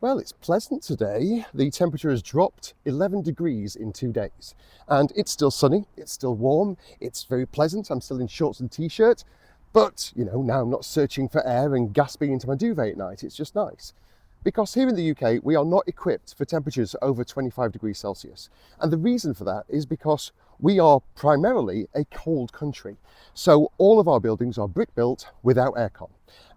Well, it's pleasant today. The temperature has dropped 11 degrees in 2 days. And it's still sunny, it's still warm, it's very pleasant. I'm still in shorts and t-shirt. But, now I'm not searching for air and gasping into my duvet at night. It's just nice. Because here in the UK, we are not equipped for temperatures over 25 degrees Celsius. And the reason for that is because we are primarily a cold country. So all of our buildings are brick built without aircon.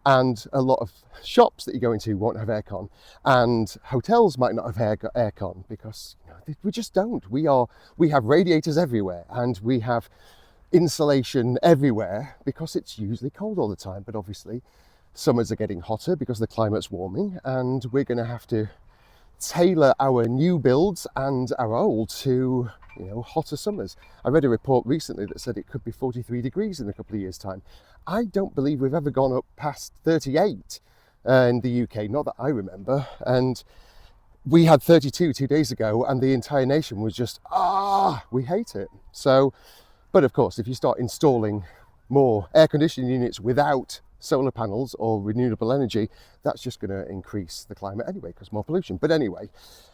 And a lot of shops that you go into won't have aircon, and hotels might not have aircon because we just don't. We have radiators everywhere, and we have insulation everywhere because it's usually cold all the time. But obviously, summers are getting hotter because the climate's warming, and we're going to have to tailor our new builds and our old to hotter summers. I read a report recently that said it could be 43 degrees in a couple of years' time. I don't believe we've ever gone up past 38 in the UK, not that I remember. And we had 32 2 days ago, and the entire nation was just, we hate it. So, but of course, if you start installing more air conditioning units without solar panels or renewable energy, that's just going to increase the climate anyway, because more pollution. But anyway,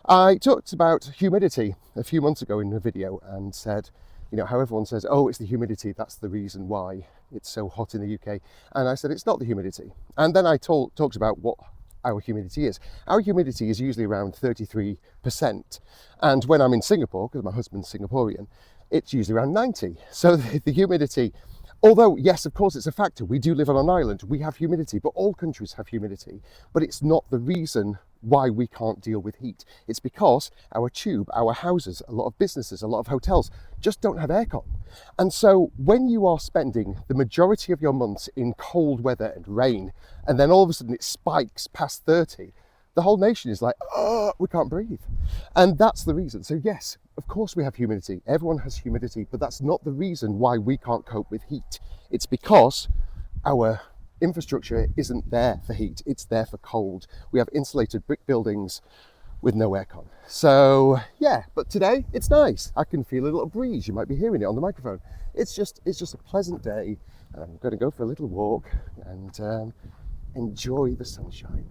I talked about humidity a few months ago in a video and said, how everyone says, oh, it's the humidity, that's the reason why it's so hot in the UK. And I said, it's not the humidity. And then I talked about what our humidity is. Our humidity is usually around 33%. And when I'm in Singapore, because my husband's Singaporean, it's usually around 90. So the humidity, although, yes, of course, it's a factor. We do live on an island. We have humidity, but all countries have humidity. But it's not the reason why we can't deal with heat. It's because our tube, our houses, a lot of businesses, a lot of hotels just don't have aircon. And so when you are spending the majority of your months in cold weather and rain, and then all of a sudden it spikes past 30, the whole nation is like, oh, we can't breathe. And that's the reason. So yes, of course we have humidity. Everyone has humidity, but that's not the reason why we can't cope with heat. It's because our infrastructure isn't there for heat. It's there for cold. We have insulated brick buildings with no aircon. So yeah, but today it's nice. I can feel a little breeze. You might be hearing it on the microphone. It's just a pleasant day. And I'm going to go for a little walk and enjoy the sunshine.